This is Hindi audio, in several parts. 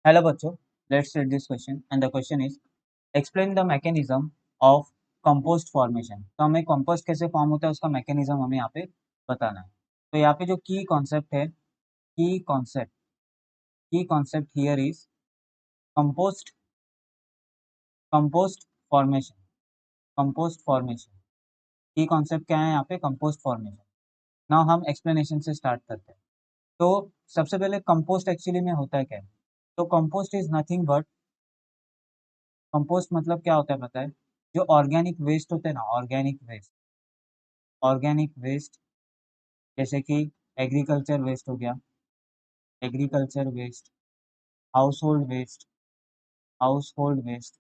Hello बच्चों, let's read this question and the question is explain the mechanism of compost formation। तो हमें compost कैसे फॉर्म होता है उसका mechanism हमें यहाँ पे बताना है। तो यहाँ पे जो key concept here is compost compost formation compost formation। की concept क्या है यहाँ पे compost formation। नाउ हम explanation से start करते हैं। तो सबसे पहले compost एक्चुअली में होता है क्या है? तो compost is nothing but compost मतलब क्या होता है पता है? जो ऑर्गेनिक वेस्ट होते हैं ना, ऑर्गेनिक वेस्ट जैसे कि एग्रीकल्चर वेस्ट हो गया, agriculture waste, household waste,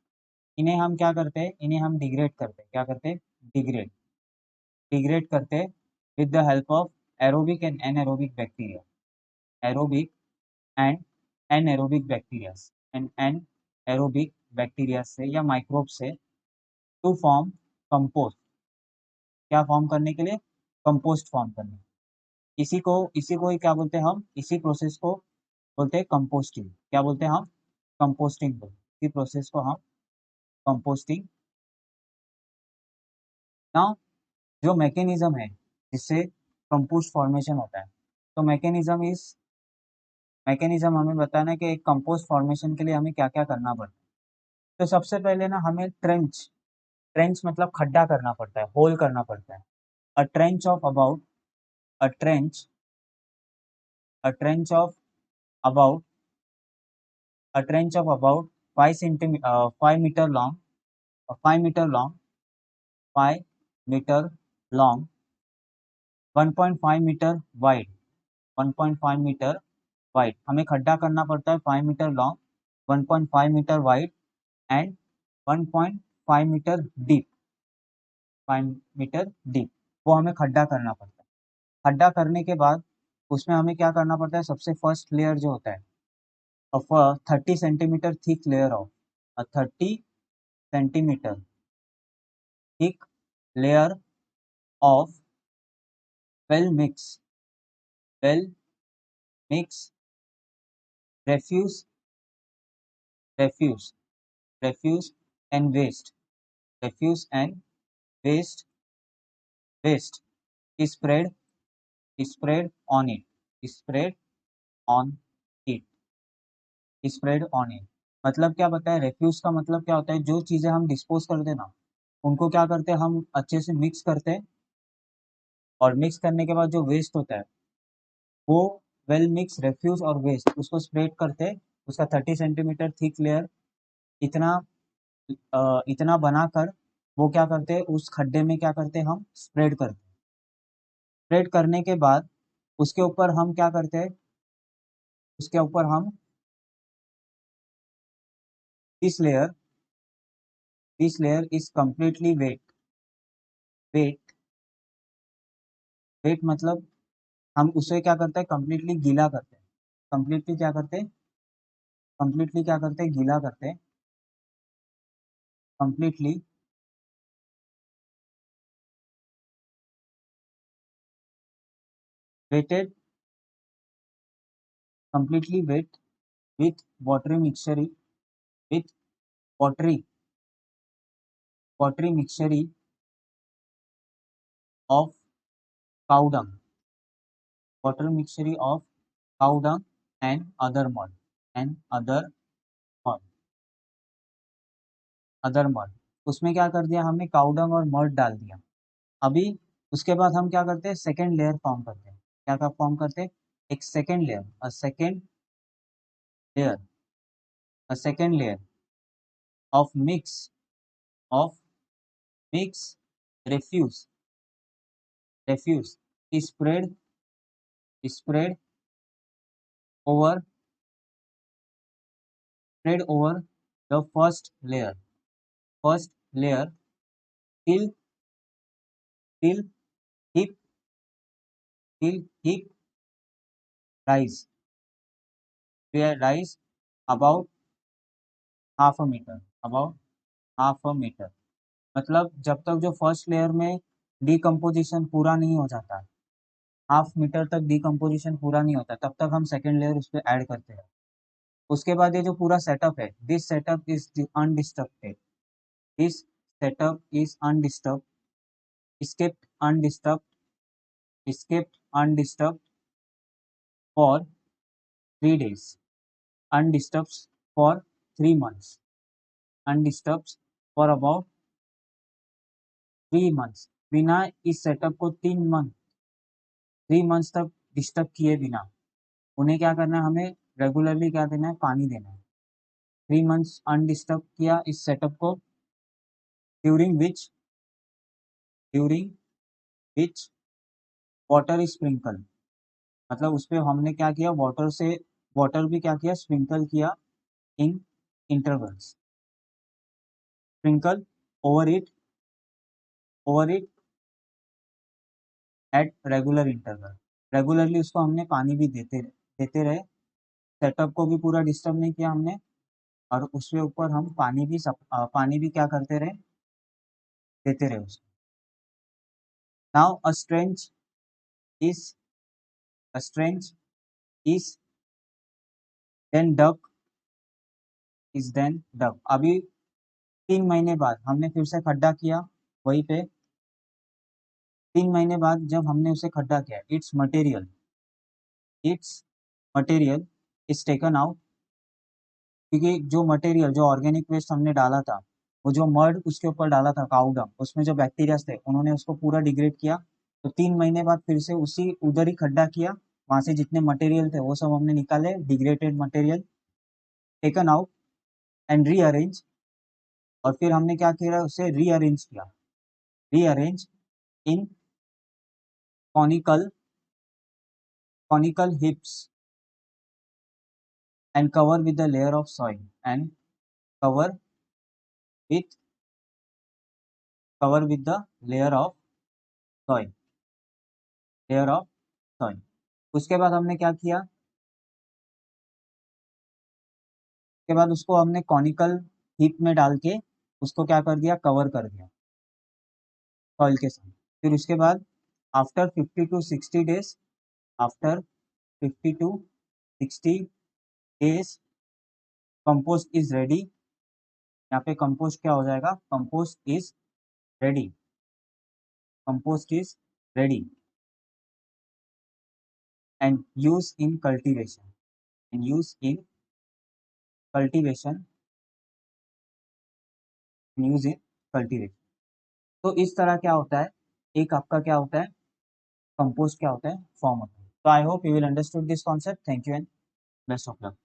इन्हें हम क्या करते हैं? इन्हें हम डिग्रेड करते हैं। क्या करते हैं? डिग्रेड डिग्रेड करते हैं with the help of aerobic and anaerobic bacteria, aerobic and anaerobic bacteria and aerobic bacteria से या माइक्रोब से टू फॉर्म कंपोस्ट। क्या फॉर्म करने के लिए? कंपोस्ट फॉर्म करने। इसी को ही क्या बोलते हैं हम? इसी प्रोसेस को बोलते हैं कंपोस्टिंग। क्या बोलते हैं हम? कंपोस्टिंग बोलते हैं। इसी प्रोसेस को हम कंपोस्टिंग। ना जो मैकेनिज्म है जिससे कंपोस्ट फॉर्मेशन होता है, तो मैकेनिज्म हमें बताना है कि एक कंपोस्ट फॉर्मेशन के लिए हमें क्या क्या करना पड़ता है। तो सबसे पहले ना हमें ट्रेंच ट्रेंच मतलब खड्डा करना पड़ता है, होल करना पड़ता है। अ trench of about a trench a trench of about a trench of about 5 meter long, 5 meter long, 5 meter long, 1.5 meter wide, 1.5 meter wide. हमें खड्डा करना पड़ता है 5 meter long, 1.5 meter wide and 1.5 meter deep, 5 meter deep. वो हमें खड्डा करना पड़ता है। खड्डा करने के बाद उसमें हमें क्या करना पड़ता है? सबसे फर्स्ट लेयर जो होता है of a 30 centimeter thick layer of a 30 centimeter thick layer of well mixed well mixed refuse refuse refuse and waste refuse and waste is spread on it spread on it spread on it। मतलब क्या बताया? रेफ्यूज का मतलब क्या होता है? जो चीजें हम डिस्पोज करते हैं ना, उनको क्या करते हैं? हम अच्छे से मिक्स करते हैं, और मिक्स करने के बाद जो वेस्ट होता है वो वेल मिक्स रेफ्यूज और वेस्ट उसको स्प्रेड करते हैं। उसका 30 सेंटीमीटर थिक लेयर इतना इतना बनाकर वो क्या करते हैं? उस खड्डे में क्या करते हैं? हम स्प्रेड करते हैं। स्प्रेड करने के बाद उसके ऊपर हम क्या करते हैं? उसके ऊपर हम this layer this layer is completely wet wet मतलब हम उसे क्या करते हैं? कम्प्लीटली गीला करते हैं। कम्प्लीटली क्या करते हैं? कम्प्लीटली क्या करते हैं? गीला करते हैं। Completely wetted completely wet with watery mixture with watery watery mixture of cow dung, water mixture of cow dung and mud other mud। उसमें क्या कर दिया हमने? काउ डंग और मड डाल दिया। अभी उसके बाद हम क्या करते हैं? सेकेंड लेयर फॉर्म करते हैं। क्या क्या फॉर्म करते हैं? एक second layer layer a second layer of of mix refuse refuse spread over the first layer till till hip hip rise where rise about about half a meter। मतलब जब तक जो फर्स्ट लेयर में डिकम्पोजिशन पूरा नहीं हो जाता, हाफ मीटर तक डिकम्पोजिशन पूरा नहीं होता, तब तक हम सेकेंड लेयर उस पर ऐड करते हैं। उसके बाद ये जो पूरा सेटअप है, this setup is undisturbed, this setup is undisturb, skipped undisturb, skipped undisturb for 3 days, undisturbed for 3 months, undisturbed for about 3 months, बिना इस सेटअप को 3 मंथ्स तक डिस्टर्ब किए बिना उन्हें क्या करना है, हमें रेगुलरली क्या देना है, पानी देना है। 3 मंथ्स अनडिस्टर्ब किया इस सेटअप को, during which water is sprinkle, मतलब उस पर हमने क्या किया, वाटर भी क्या किया, स्प्रिंकल किया in intervals, sprinkle over it at regular interval, regularly उसको हमने पानी भी देते रहे, सेटअप को भी पूरा डिस्टर्ब नहीं किया हमने, और उसके ऊपर हम पानी भी क्या करते रहे, देते रहे उसको। Now is a trench is then dug, अभी 3 महीने बाद हमने फिर से खड्डा किया वहीं पे, 3 महीने बाद जब हमने उसे खड्डा किया, it's material is taken out, क्योंकि जो ऑर्गेनिक वेस्ट हमने डाला था, वो जो मर्ड उसके ऊपर डाला था, काउडंग, उसमें जो बैक्टीरियाज थे उन्होंने उसको पूरा डिग्रेड किया। तो 3 महीने बाद फिर से उसी उधर ही खड्डा किया, वहां से जितने मटेरियल थे वो सब हमने निकाले, degraded material taken out and rearrange, और फिर हमने क्या किया, उसे rearrange in conical हिप्स and cover with the layer of soil and cover with the layer of soil, layer of soil। उसके बाद हमने क्या किया, उसके बाद उसको हमने कॉनिकल हिप में डाल के उसको क्या कर दिया, कवर कर दिया सॉइल के साथ। फिर उसके बाद after 50 to 60 days, after 50 to 60 days compost is ready, यहाँ पे कंपोस्ट क्या हो जाएगा, ready compost is ready and use in cultivation and use in cultivation use in cultivation। तो इस तरह क्या होता है, एक आपका क्या होता है, कंपोस्ट क्या होता है, फॉर्म होता है। तो I hope you will understood this concept. Thank you and best of luck.